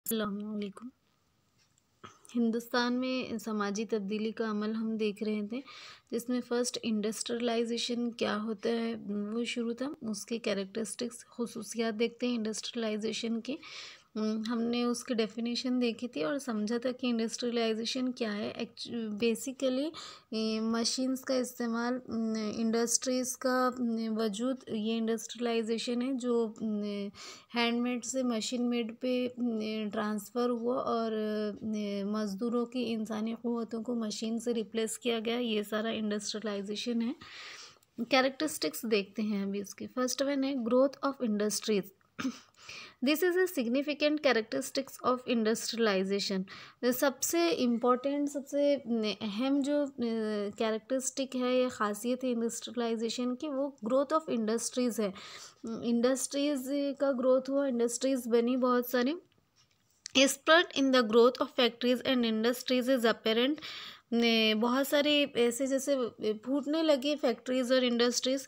अस्सलामुअलैकुम। हिंदुस्तान में समाजी तब्दीली का अमल हम देख रहे थे, जिसमें फ़र्स्ट इंडस्ट्रियलाइजेशन क्या होता है वो शुरू था। उसके कैरेक्टरिस्टिक्स खुसूसियात देखते हैं इंडस्ट्रियलाइजेशन के। हमने उसकी डेफिनेशन देखी थी और समझा था कि इंडस्ट्रियलाइजेशन क्या है। बेसिकली मशीन्स का इस्तेमाल, इंडस्ट्रीज़ का वजूद, ये इंडस्ट्रियलाइजेशन है जो हैंडमेड से मशीन मेड पे ट्रांसफ़र हुआ और मज़दूरों की इंसानी क़ुव्वतों को मशीन से रिप्लेस किया गया। ये सारा इंडस्ट्रियलाइजेशन है। कैरेक्टरिस्टिक्स देखते हैं अभी इसके। फर्स्ट वन है growth of industries. This is a significant characteristics of industrialization. सबसे इम्पोर्टेंट, सबसे अहम जो कैरेक्टरिस्टिक है या ख़ासियत है इंडस्ट्रियलाइजेशन की, वो ग्रोथ ऑफ इंडस्ट्रीज़ है। इंडस्ट्रीज़ का ग्रोथ हुआ, इंडस्ट्रीज़ बनी बहुत सारी। Spread in the growth of factories and industries is apparent. बहुत सारी ऐसे जैसे फूटने लगी फैक्ट्रीज और industries.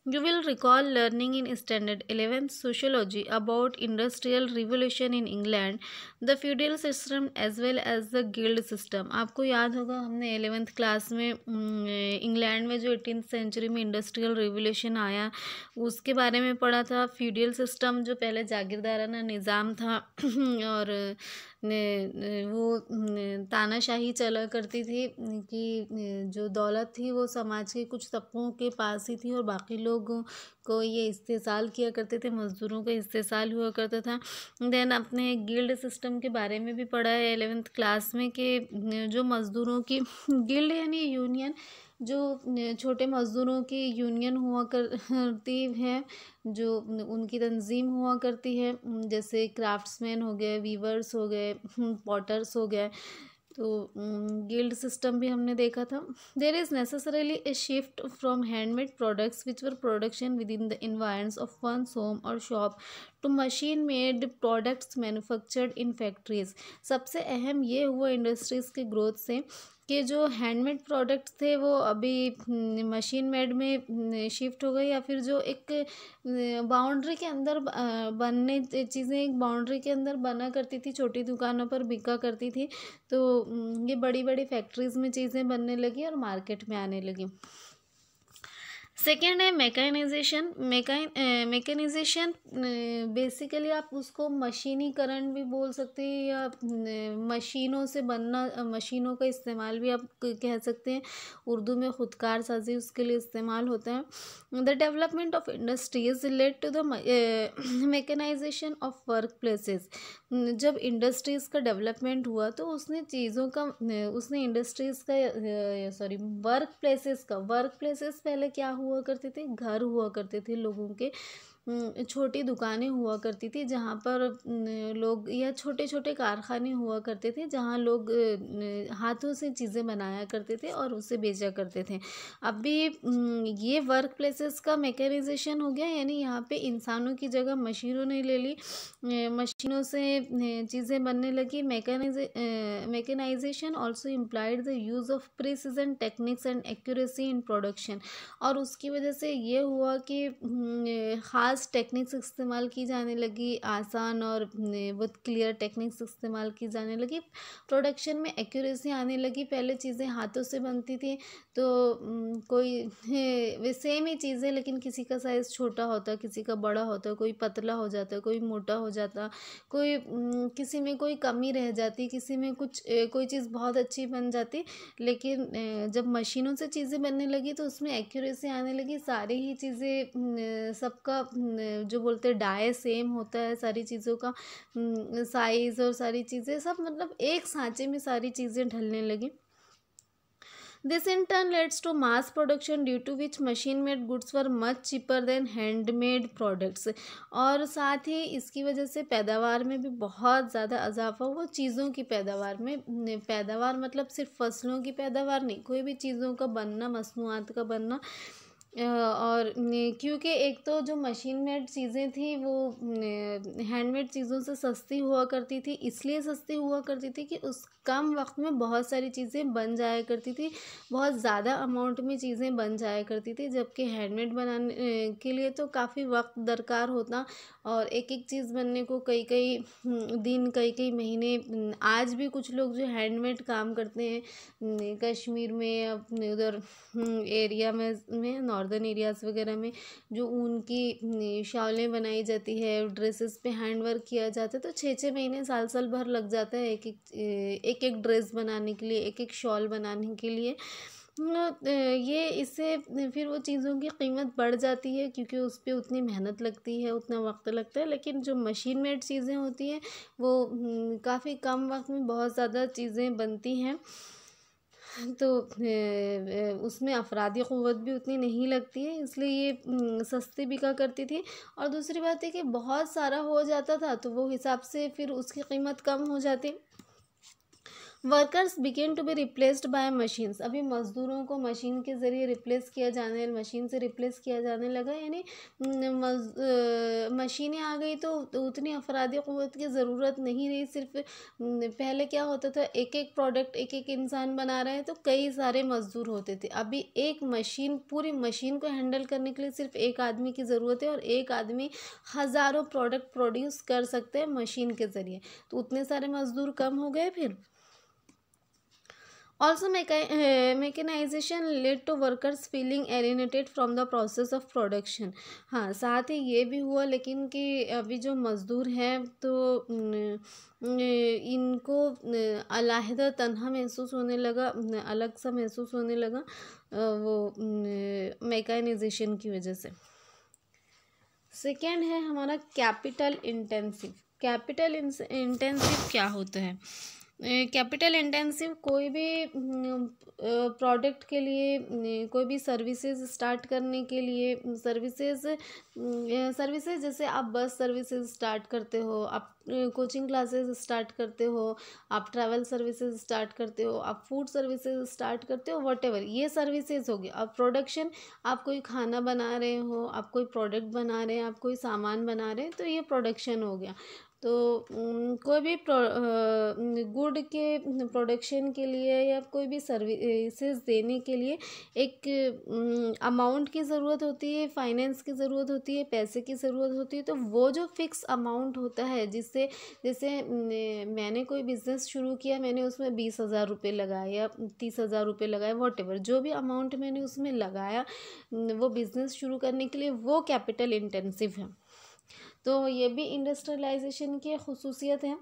You will recall learning in standard 11th sociology about industrial revolution in England, the feudal system as well as the guild system. आपको याद होगा हमने 11th क्लास में इंग्लैंड में जो 18th सेंचुरी में इंडस्ट्रियल रिवोल्यूशन आया उसके बारे में पढ़ा था। फ्यूडल सिस्टम जो पहले जागीरदाराना निज़ाम था और वो तानाशाही चला करती थी कि जो दौलत थी वो समाज के कुछ तबकों के पास ही थी और बाकी लोगों को ये इस्तेसाल किया करते थे, मज़दूरों का इस्तेसाल हुआ करता था। देन अपने गिल्ड सिस्टम के बारे में भी पढ़ा है 11th क्लास में कि जो मज़दूरों की गिल्ड यानी यूनियन, जो छोटे मज़दूरों की यूनियन हुआ करती है, जो उनकी तंजीम हुआ करती है, जैसे क्राफ्ट्समैन हो गए, वीवर्स हो गए, पॉटर्स हो गए। तो गिल्ड सिस्टम भी हमने देखा था। There is necessarily a shift from handmade products which were production within the environments of one's home और shop to machine made products manufactured in factories. सबसे अहम ये हुआ इंडस्ट्रीज़ के ग्रोथ से कि जो हैंडमेड प्रोडक्ट्स थे वो अभी मशीन मेड में शिफ्ट हो गए, या फिर जो एक बाउंड्री के अंदर बनने चीज़ें एक बाउंड्री के अंदर बना करती थी, छोटी दुकानों पर बिका करती थी, तो ये बड़ी बड़ी फैक्ट्रीज़ में चीज़ें बनने लगी और मार्केट में आने लगी। सेकेंड है मैकेनाइजेशन। मैकेनाइजेशन बेसिकली आप उसको मशीनीकरण भी बोल सकते हैं या मशीनों से बनना, मशीनों का इस्तेमाल भी आप कह सकते हैं। उर्दू में खुदकार साजी उसके लिए इस्तेमाल होता है। The development of industries led to the mechanization of work places. जब इंडस्ट्रीज़ का डेवलपमेंट हुआ तो उसने चीज़ों का, उसने इंडस्ट्रीज़ का वर्क प्लेसेस पहले क्या हुआ करते थे, घर हुआ करते थे लोगों के, छोटी दुकानें हुआ करती थी जहाँ पर लोग, या छोटे छोटे कारखाने हुआ करते थे जहाँ लोग हाथों से चीज़ें बनाया करते थे और उसे बेचा करते थे। अभी ये वर्क प्लेसेस का मैकेनाइजेशन हो गया, यानी यहाँ पे इंसानों की जगह मशीनों ने ले ली, मशीनों से चीज़ें बनने लगी। Mechanization also implied the use of precision techniques and accuracy in production. और उसकी वजह से ये हुआ कि ख़ास टेक्निक्स इस्तेमाल की जाने लगी, आसान और बहुत क्लियर टेक्निक्स इस्तेमाल की जाने लगी। प्रोडक्शन में एक्यूरेसी आने लगी। पहले चीज़ें हाथों से बनती थी तो कोई वे सेम ही चीज़ें, लेकिन किसी का साइज़ छोटा होता, किसी का बड़ा होता, कोई पतला हो जाता, कोई मोटा हो जाता, कोई किसी में कोई कमी रह जाती, किसी में कुछ कोई चीज़ बहुत अच्छी बन जाती। लेकिन जब मशीनों से चीज़ें बनने लगी तो उसमें एक्यूरेसी आने लगी। सारी ही चीज़ें, सबका जो बोलते हैं डाई सेम होता है, सारी चीज़ों का साइज़ और सारी चीज़ें सब मतलब एक सांचे में सारी चीज़ें ढलने लगी। This in turn leads to mass production due to which machine made goods were much cheaper than handmade products। और साथ ही इसकी वजह से पैदावार में भी बहुत ज़्यादा इजाफा हुआ। चीज़ों की पैदावार में, पैदावार मतलब सिर्फ फसलों की पैदावार नहीं, कोई भी चीज़ों का बनना, मसनूआत का बनना, और क्योंकि एक तो जो मशीन मेड चीज़ें थी वो हैंडमेड चीज़ों से सस्ती हुआ करती थी, इसलिए सस्ती हुआ करती थी कि उस कम वक्त में बहुत सारी चीज़ें बन जाया करती थी, बहुत ज़्यादा अमाउंट में चीज़ें बन जाया करती थी। जबकि हैंडमेड बनाने के लिए तो काफ़ी वक्त दरकार होता, और एक एक चीज़ बनने को कई कई दिन, कई कई महीने। आज भी कुछ लोग जो हैंडमेड काम करते हैं कश्मीर में, अपने उधर एरिया में नॉर्दर्न एरियाज़ वगैरह में, जो ऊन की शॉलें बनाई जाती है, ड्रेसेस पे हैंड वर्क किया जाता है, तो 6-6 महीने, साल भर लग जाता है एक एक ड्रेस बनाने के लिए, एक एक शॉल बनाने के लिए। ये इससे फिर वो चीज़ों की कीमत बढ़ जाती है, क्योंकि उस पे उतनी मेहनत लगती है, उतना वक्त लगता है। लेकिन जो मशीन मेड चीज़ें होती हैं वो काफ़ी कम वक्त में बहुत ज़्यादा चीज़ें बनती हैं, तो उसमें अफरादी क़ुव्वत भी उतनी नहीं लगती है, इसलिए ये सस्ती बिका करती थी। और दूसरी बात है कि बहुत सारा हो जाता था, तो वो हिसाब से फिर उसकी कीमत कम हो जाती। Workers began to be replaced by machines. अभी मज़दूरों को मशीन के ज़रिए रिप्लेस किया जाने, मशीन से रिप्लेस किया जाने लगा, यानी मशीनें आ गई तो उतनी अफरादी क़ुव्वत की ज़रूरत नहीं रही। सिर्फ पहले क्या होता था, एक एक प्रोडक्ट एक एक इंसान बना रहे हैं तो कई सारे मज़दूर होते थे। अभी एक मशीन, पूरी मशीन को हैंडल करने के लिए सिर्फ एक आदमी की ज़रूरत है, और एक आदमी हज़ारों प्रोडक्ट प्रोड्यूस कर सकते हैं मशीन के ज़रिए, तो उतने सारे मज़दूर कम हो गए फिर। Also, mechanization led to workers feeling alienated from the process of production। हाँ, साथ ही ये भी हुआ लेकिन कि अभी जो मज़दूर हैं तो इनको अलहदा तन्हा महसूस होने लगा, अलग सा महसूस होने लगा वो मैकेनाइजेशन की वजह से। सेकेंड है हमारा कैपिटल इंटेंसिव। कैपिटल इंटेंसिव क्या होता है? कैपिटल इंटेंसिव कोई भी प्रोडक्ट के लिए, कोई भी सर्विसेज स्टार्ट करने के लिए, सर्विसेज जैसे आप बस सर्विसेज स्टार्ट करते हो, आप कोचिंग क्लासेस स्टार्ट करते हो, आप ट्रैवल सर्विसेज स्टार्ट करते हो, आप फूड सर्विसेज स्टार्ट करते हो, व्हाटएवर, ये सर्विसेज हो गई। अब प्रोडक्शन, आप कोई खाना बना रहे हो, आप कोई प्रोडक्ट बना रहे हैं, आप कोई सामान बना रहे हैं, तो ये प्रोडक्शन हो गया। तो कोई भी गुड के प्रोडक्शन के लिए या कोई भी सर्विसेज देने के लिए एक अमाउंट की ज़रूरत होती है, फाइनेंस की ज़रूरत होती है, पैसे की ज़रूरत होती है। तो वो जो फिक्स अमाउंट होता है, जिससे जैसे मैंने कोई बिज़नेस शुरू किया, मैंने उसमें 20,000 रुपये लगाए या 30,000 रुपये लगाए, वॉटेवर जो भी अमाउंट मैंने उसमें लगाया वो बिज़नेस शुरू करने के लिए, वो कैपिटल इंटेंसिव है। तो ये भी इंडस्ट्रियलाइजेशन की खुसूसियत है।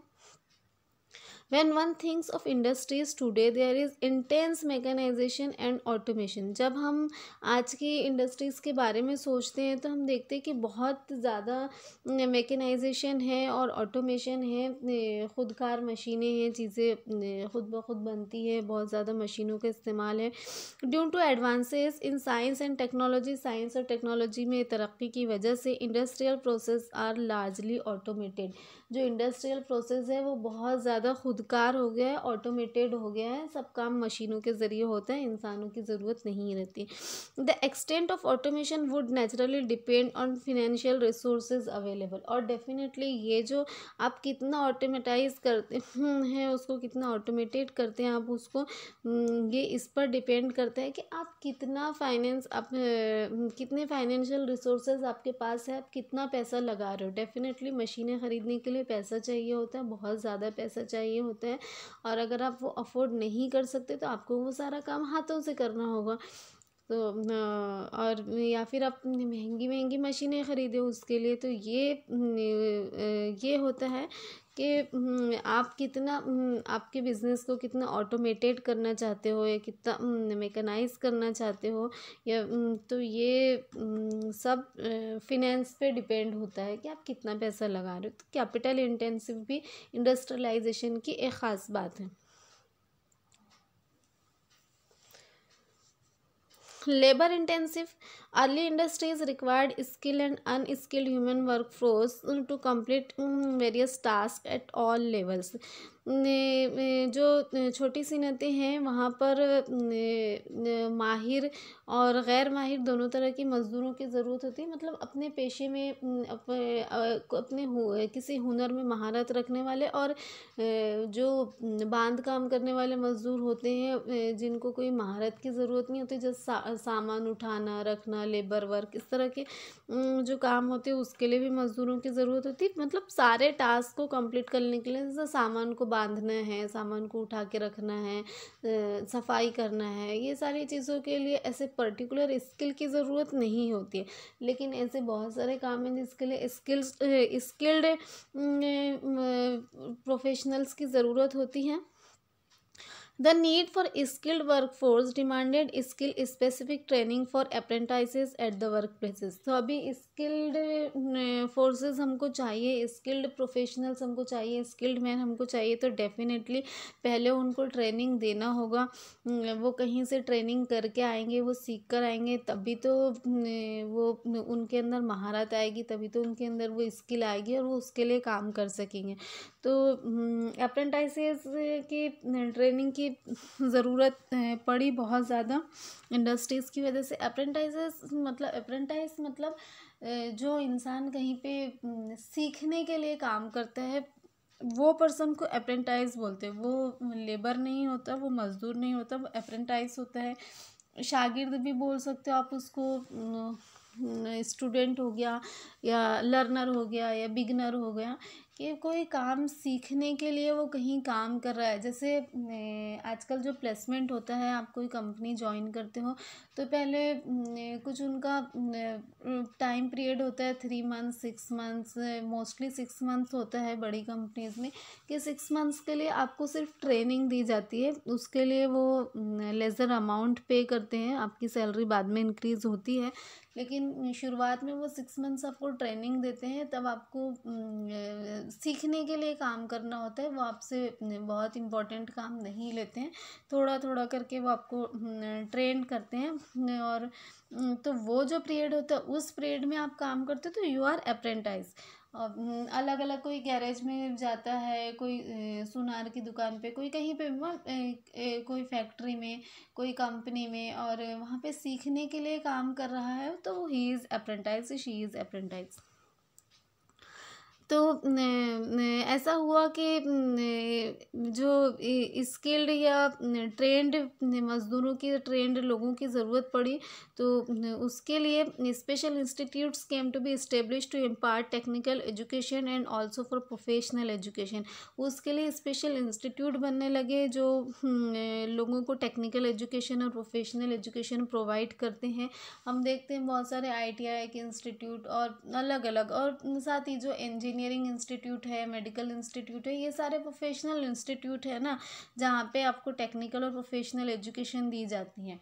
When one thinks of industries today, there is intense mechanization and automation। जब हम आज की इंडस्ट्रीज़ के बारे में सोचते हैं तो हम देखते हैं कि बहुत ज़्यादा मैकेनाइजेशन है और ऑटोमेशन है, खुदकार मशीनें हैं, चीज़ें खुद ब खुद बनती है, बहुत ज़्यादा मशीनों का इस्तेमाल है। Due to advances in science and technology, science और टेक्नोलॉजी में तरक्की की वजह से industrial process are largely automated. जो इंडस्ट्रियल प्रोसेस है वो बहुत ज़्यादा खुदकार हो गया है, ऑटोमेटेड हो गया है, सब काम मशीनों के ज़रिए होता है, इंसानों की ज़रूरत नहीं रहती। The extent of automation would naturally depend on financial resources available. और डेफिनेटली ये जो आप कितना ऑटोमेटाइज करते हैं उसको, कितना ऑटोमेटेड करते हैं आप उसको, ये इस पर डिपेंड करता है कि आप कितना कितने फाइनेंशियल रिसोर्सेज आपके पास है, आप कितना पैसा लगा रहे हो। डेफिनेटली मशीनें ख़रीदने के लिए पैसा चाहिए होता है, बहुत ज़्यादा पैसा चाहिए होता है, और अगर आप वो अफोर्ड नहीं कर सकते तो आपको वो सारा काम हाथों से करना होगा। तो और या फिर आप महंगी महंगी मशीनें ख़रीदें उसके लिए, तो ये होता है कि आप कितना आपके बिज़नेस को कितना ऑटोमेटेड करना चाहते हो या कितना मैकेनाइज करना चाहते हो, या तो ये सब फिनेंस पे डिपेंड होता है कि आप कितना पैसा लगा रहे हो। तो कैपिटल इंटेंसिव भी इंडस्ट्रियलाइजेशन की एक ख़ास बात है। Labor intensive, early industries required skilled and unskilled human workforce to complete various tasks at all levels। जो छोटी सनतें हैं वहाँ पर माहिर और गैर माहिर दोनों तरह की मज़दूरों की ज़रूरत होती है। मतलब अपने पेशे में किसी हुनर में महारत रखने वाले और जो बांध काम करने वाले मज़दूर होते हैं जिनको कोई महारत की ज़रूरत नहीं होती, जैसे सामान उठाना रखना, लेबर वर्क, इस तरह के जो काम होते हैं उसके लिए भी मज़दूरों की ज़रूरत होती है। मतलब सारे टास्क को कंप्लीट करने के लिए, जैसे सामान को बांधना है, सामान को उठा के रखना है, सफाई करना है, ये सारी चीज़ों के लिए ऐसे पर्टिकुलर स्किल की ज़रूरत नहीं होती है। लेकिन ऐसे बहुत सारे काम हैं जिसके लिए स्किल्ड प्रोफेशनल्स की ज़रूरत होती है। The need for skilled workforce demanded skill specific training for apprentices at the workplaces। तो अभी स्किल्ड फोर्सेस हमको चाहिए, स्किल्ड प्रोफेशनल्स हमको चाहिए, स्किल्ड मैन हमको चाहिए, तो डेफिनेटली पहले उनको ट्रेनिंग देना होगा। वो कहीं से ट्रेनिंग करके आएंगे, वो सीख कर आएंगे, तभी तो वो उनके अंदर महारत आएगी, तभी तो उनके अंदर वो स्किल आएगी और वो उसके लिए काम कर सकेंगे। तो अप्रेंटिसेस की ट्रेनिंग की ज़रूरत पड़ी बहुत ज़्यादा इंडस्ट्रीज़ की वजह से। अप्रेंटाइज मतलब जो इंसान कहीं पे सीखने के लिए काम करता है, वो पर्सन को अप्रेंटाइज बोलते हैं। वो लेबर नहीं होता, वो मज़दूर नहीं होता, वो अप्रेंटाइज होता है। शागिर्द भी बोल सकते हो आप उसको। स्टूडेंट हो गया या लर्नर हो गया या बिगनर हो गया, कि कोई काम सीखने के लिए वो कहीं काम कर रहा है। जैसे आजकल जो प्लेसमेंट होता है, आप कोई कंपनी ज्वाइन करते हो तो पहले कुछ उनका टाइम पीरियड होता है, 3 मंथ्स 6 मंथ्स, मोस्टली 6 मंथ्स होता है बड़ी कंपनीज में, कि 6 मंथ्स के लिए आपको सिर्फ ट्रेनिंग दी जाती है। उसके लिए वो लेज़र अमाउंट पे करते हैं, आपकी सैलरी बाद में इंक्रीज़ होती है, लेकिन शुरुआत में वो 6 मंथ्स आपको ट्रेनिंग देते हैं। तब आपको सीखने के लिए काम करना होता है, वो आपसे बहुत इम्पोर्टेंट काम नहीं लेते हैं, थोड़ा थोड़ा करके वो आपको ट्रेन करते हैं। और तो वो जो पीरियड होता है, उस पीरियड में आप काम करते हो तो यू आर अप्रेंटाइज। अलग अलग, कोई गैरेज में जाता है, कोई सुनार की दुकान पे, कोई कहीं पे कोई फैक्ट्री में, कोई कंपनी में, और वहाँ पे सीखने के लिए काम कर रहा है, तो वो he is apprentice, she is apprentice. तो ऐसा हुआ कि जो स्किल्ड या ट्रेंड मज़दूरों की, ट्रेंड लोगों की ज़रूरत पड़ी, तो उसके लिए special institutes came to be establish to impart technical education and also for professional education. उसके लिए स्पेशल इंस्टीट्यूट बनने लगे जो लोगों को टेक्निकल एजुकेशन और प्रोफेशनल एजुकेशन प्रोवाइड करते हैं। हम देखते हैं बहुत सारे ITI के इंस्टीट्यूट और अलग अलग, और साथ ही जो इंजीनियरिंग इंस्टीट्यूट है, मेडिकल इंस्टीट्यूट है, ये सारे प्रोफेशनल इंस्टीट्यूट है ना, जहाँ पे आपको टेक्निकल और प्रोफेशनल एजुकेशन दी जाती है।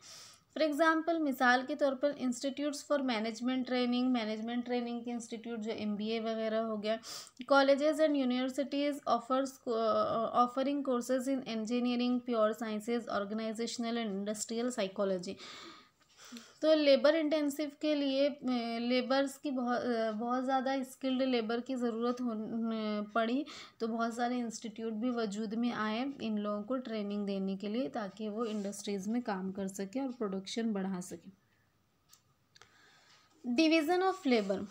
फॉर एग्जाम्पल, मिसाल के तौर पर इंस्टीट्यूट्स फॉर मैनेजमेंट ट्रेनिंग के इंस्टीट्यूट जो MBA वगैरह हो गया। Colleges and universities offering courses in engineering, pure sciences, organizational and industrial psychology. तो लेबर इंटेंसिव के लिए लेबर्स की बहुत ज़्यादा स्किल्ड लेबर की ज़रूरत पड़ी, तो बहुत सारे इंस्टीट्यूट भी वजूद में आए इन लोगों को ट्रेनिंग देने के लिए, ताकि वो इंडस्ट्रीज़ में काम कर सके और प्रोडक्शन बढ़ा सके। Division of labour,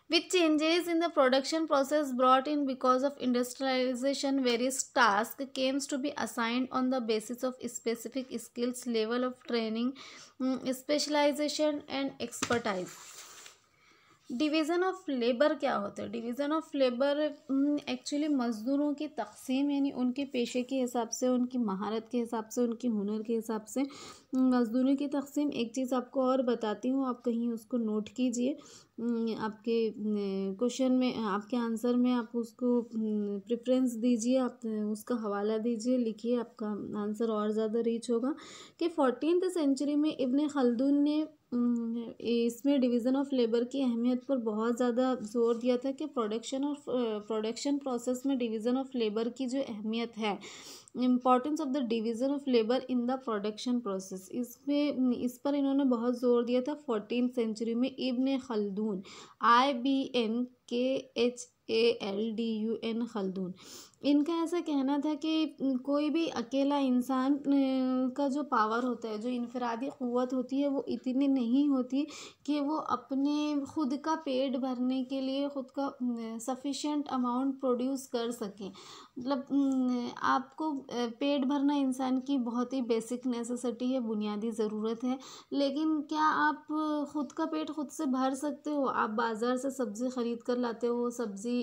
with changes in the production process brought in because of industrialization, various tasks came to be assigned on the basis of specific skills, level of training, specialization and expertise। Division of labour क्या होता है? Division of labour actually मज़दूरों की तकसीम, यानी उनके पेशे के हिसाब से, उनकी महारत के हिसाब से, उनके हुनर के हिसाब से मज़दूरों की तकसीम। एक चीज़ आपको और बताती हूँ, आप कहीं उसको नोट कीजिए। आपके क्वेश्चन में, आपके आंसर में आप उसको प्रेफरेंस दीजिए, आप उसका हवाला दीजिए, लिखिए, आपका आंसर और ज़्यादा रीच होगा। कि 14th सेंचुरी में इब्न खल्दून ने इसमें डिवीज़न ऑफ लेबर की अहमियत पर बहुत ज़्यादा जोर दिया था, कि प्रोडक्शन प्रोसेस में डिवीज़न ऑफ लेबर की जो अहमियत है, importance of the division of labour in the production process, इस पर इन्होंने बहुत जोर दिया था 14th सेंचुरी में। इब्न खल्दून, IBNKHALDUN खल्दून, इनका ऐसा कहना था कि कोई भी अकेला इंसान का जो पावर होता है, जो इनफरादी क़ुव्वत होती है, वो इतनी नहीं होती कि वो अपने खुद का पेट भरने के लिए खुद का सफिशिएंट अमाउंट प्रोड्यूस कर सकें। मतलब आपको पेट भरना इंसान की बहुत ही बेसिक नेसेसिटी है, बुनियादी ज़रूरत है। लेकिन क्या आप खुद का पेट खुद से भर सकते हो? आप बाज़ार से सब्ज़ी ख़रीद कर लाते हो, वो सब्ज़ी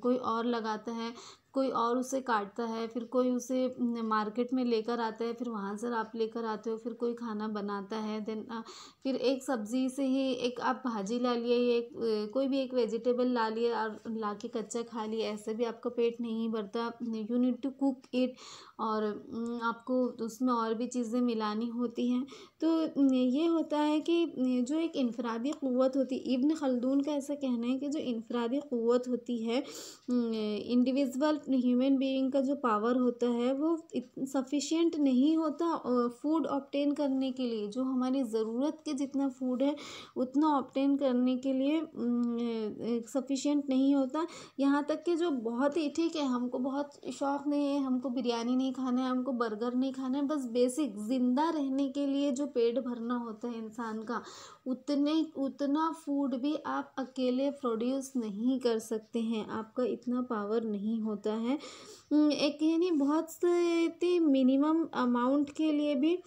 कोई और लगाता है, कोई और उसे काटता है, फिर कोई उसे मार्केट में लेकर आता है, फिर वहाँ से आप लेकर आते हो, फिर कोई खाना बनाता है। देन फिर एक सब्ज़ी से ही एक आप भाजी ला लिए, या एक कोई भी एक वेजिटेबल ला लिया और ला के कच्चा खा लिया, ऐसे भी आपका पेट नहीं भरता। You need to cook it, और आपको उसमें और भी चीज़ें मिलानी होती हैं। तो ये होता है कि जो एक इनफरादी क़ुव्वत होती है, इब्न खल्दून का ऐसा कहना है कि जो इनफरादी क़ुव्वत होती है, इंडिविजुअल ह्यूमन बीइंग का जो पावर होता है, वो सफिशिएंट नहीं होता फूड ऑब्टेन करने के लिए। जो हमारी ज़रूरत के जितना फूड है उतना ऑब्टेन करने के लिए सफिशिएंट नहीं होता। यहाँ तक कि जो बहुत ही ठीक है, हमको बहुत शौक़ नहीं है, हमको बिरयानी नहीं खाना है, हमको बर्गर नहीं खाना है, बस बेसिक ज़िंदा रहने के लिए जो पेट भरना होता है इंसान का, उतना फूड भी आप अकेले प्रोड्यूस नहीं कर सकते हैं। आपका इतना पावर नहीं होता है। एक यानी बहुत से मिनिमम अमाउंट के लिए भी,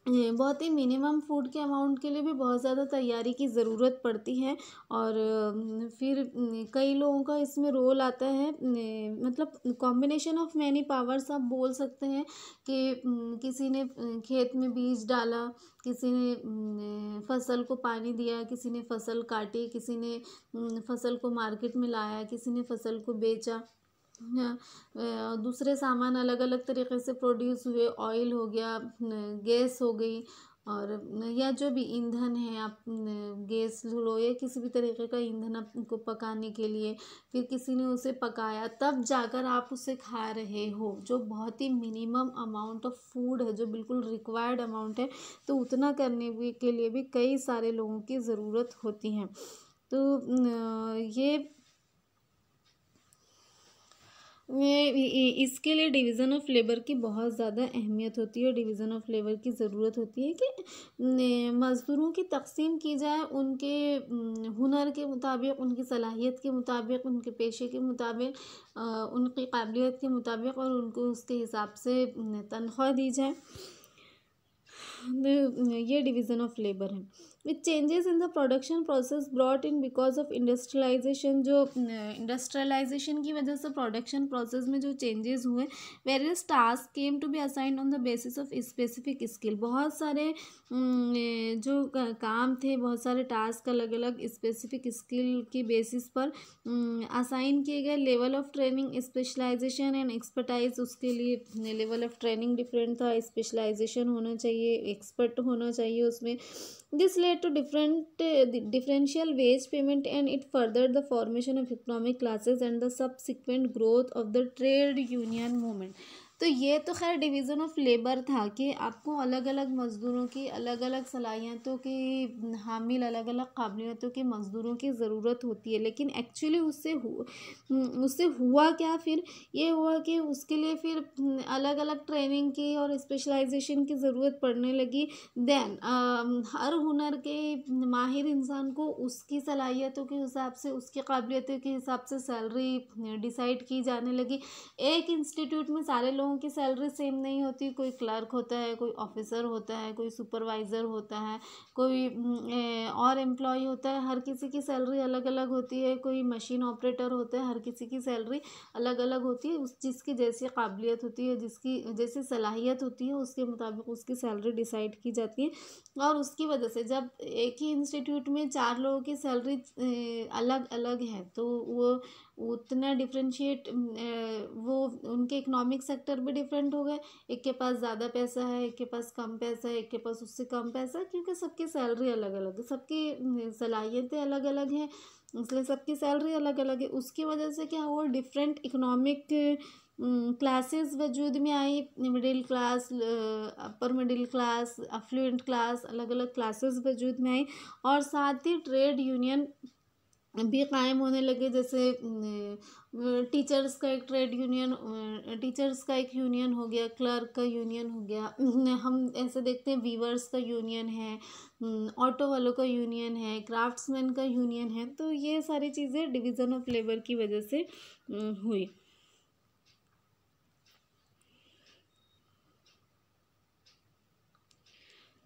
बहुत ही मिनिमम फूड के अमाउंट के लिए भी बहुत ज़्यादा तैयारी की ज़रूरत पड़ती है। और फिर कई लोगों का इसमें रोल आता है, मतलब कॉम्बिनेशन ऑफ मैनी पावर्स आप बोल सकते हैं कि किसी ने खेत में बीज डाला, किसी ने फसल को पानी दिया, किसी ने फसल काटी, किसी ने फसल को मार्केट में लाया, किसी ने फसल को बेचा। हाँ, दूसरे सामान अलग अलग तरीके से प्रोड्यूस हुए, ऑयल हो गया, गैस हो गई, और या जो भी ईंधन है, आप गैस लो या किसी भी तरीके का ईंधन आपको पकाने के लिए, फिर किसी ने उसे पकाया, तब जाकर आप उसे खा रहे हो। जो बहुत ही मिनिमम अमाउंट ऑफ फूड है, जो बिल्कुल रिक्वायर्ड अमाउंट है, तो उतना करने के लिए भी कई सारे लोगों की ज़रूरत होती है। तो ये इसके लिए डिवीज़न ऑफ लेबर की बहुत ज़्यादा अहमियत होती है, डिवीज़न ऑफ लेबर की ज़रूरत होती है कि मज़दूरों की तक़सीम की जाए उनके हुनर के मुताबिक, उनकी सलाहियत के मुताबिक, उनके पेशे के मुताबिक, उनकी काबिलियत के मुताबिक, और उनको उसके हिसाब से तनख्वाह दी जाए। ये डिवीज़न ऑफ लेबर है। With changes in the production process brought in because of industrialization, जो इंडस्ट्रियलाइजेशन की वजह से प्रोडक्शन प्रोसेस में जो चेंजेस हुए, various task came to be assigned on the basis of specific skill. बहुत सारे जो काम थे, बहुत सारे टास्क अलग अलग स्पेसिफिक स्किल की बेसिस पर असाइन किए गए। Level of training, specialization and expertise, उसके लिए लेवल ऑफ ट्रेनिंग डिफरेंट था, स्पेशलाइजेशन होना चाहिए, एक्सपर्ट होना चाहिए उसमें। This led to differential wage payment, and it furthered the formation of economic classes and the subsequent growth of the trade union movement। तो ये तो खैर डिवीज़न ऑफ लेबर था कि आपको अलग अलग मज़दूरों की, अलग अलग सलाहियतों की हामिल, अलग अलग काबिलियतों के मज़दूरों की ज़रूरत होती है। लेकिन एक्चुअली उससे हुआ क्या? फिर ये हुआ कि उसके लिए फिर अलग अलग ट्रेनिंग की और स्पेशलाइजेशन की ज़रूरत पड़ने लगी। देन हर हुनर के माहिर इंसान को उसकी सलाहियतों के हिसाब से, उसकी काबिलियतों के हिसाब से सैलरी डिसाइड की जाने लगी। एक इंस्टीट्यूट में सारे लोगों की सैलरी सेम नहीं होती। कोई क्लर्क होता है, कोई ऑफिसर होता है, कोई सुपरवाइज़र होता है, कोई और एम्प्लॉय होता है। हर किसी की सैलरी अलग अलग होती है। कोई मशीन ऑपरेटर होता है, हर किसी की सैलरी अलग अलग होती है। उस जिसकी जैसी काबिलियत होती है, जिसकी जैसी सलाहियत होती है, उसके मुताबिक उसकी सैलरी डिसाइड की जाती है। और उसकी वजह से जब एक ही इंस्टीट्यूट में 4 लोगों की सैलरी अलग अलग है, तो वो उतना डिफ्रेंशिएट, वो उनके इकोनॉमिक सेक्टर भी डिफरेंट हो गए। एक के पास ज़्यादा पैसा है, एक के पास कम पैसा है, एक के पास उससे कम पैसा है, क्योंकि सबकी सैलरी अलग अलग है, सबकी सलाहियतें अलग अलग हैं, इसलिए सबकी सैलरी अलग अलग है। उसकी वजह से क्या हुआ, डिफरेंट इकोनॉमिक क्लासेस वजूद में आई। Middle class, upper middle class, affluent class, अलग अलग क्लासेस वजूद में आई। और साथ ही ट्रेड यूनियन भी कायम होने लगे, जैसे टीचर्स का एक ट्रेड यूनियन, टीचर्स का एक यूनियन हो गया, क्लर्क का यूनियन हो गया। हम ऐसे देखते हैं वीवर्स का यूनियन है, ऑटो वालों का यूनियन है, क्राफ्ट्समैन का यूनियन है। तो ये सारी चीज़ें डिवीज़न ऑफ लेबर की वजह से हुई।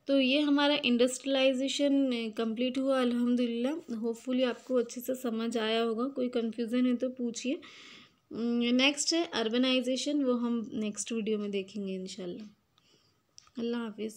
तो ये हमारा इंडस्ट्रियलाइजेशन कंप्लीट हुआ अल्हम्दुलिल्लाह। होपफुली आपको अच्छे से समझ आया होगा। कोई कन्फ्यूज़न है तो पूछिए। नेक्स्ट है अर्बनाइजेशन, वो हम नेक्स्ट वीडियो में देखेंगे इंशाल्लाह। अल्लाह हाफिज़।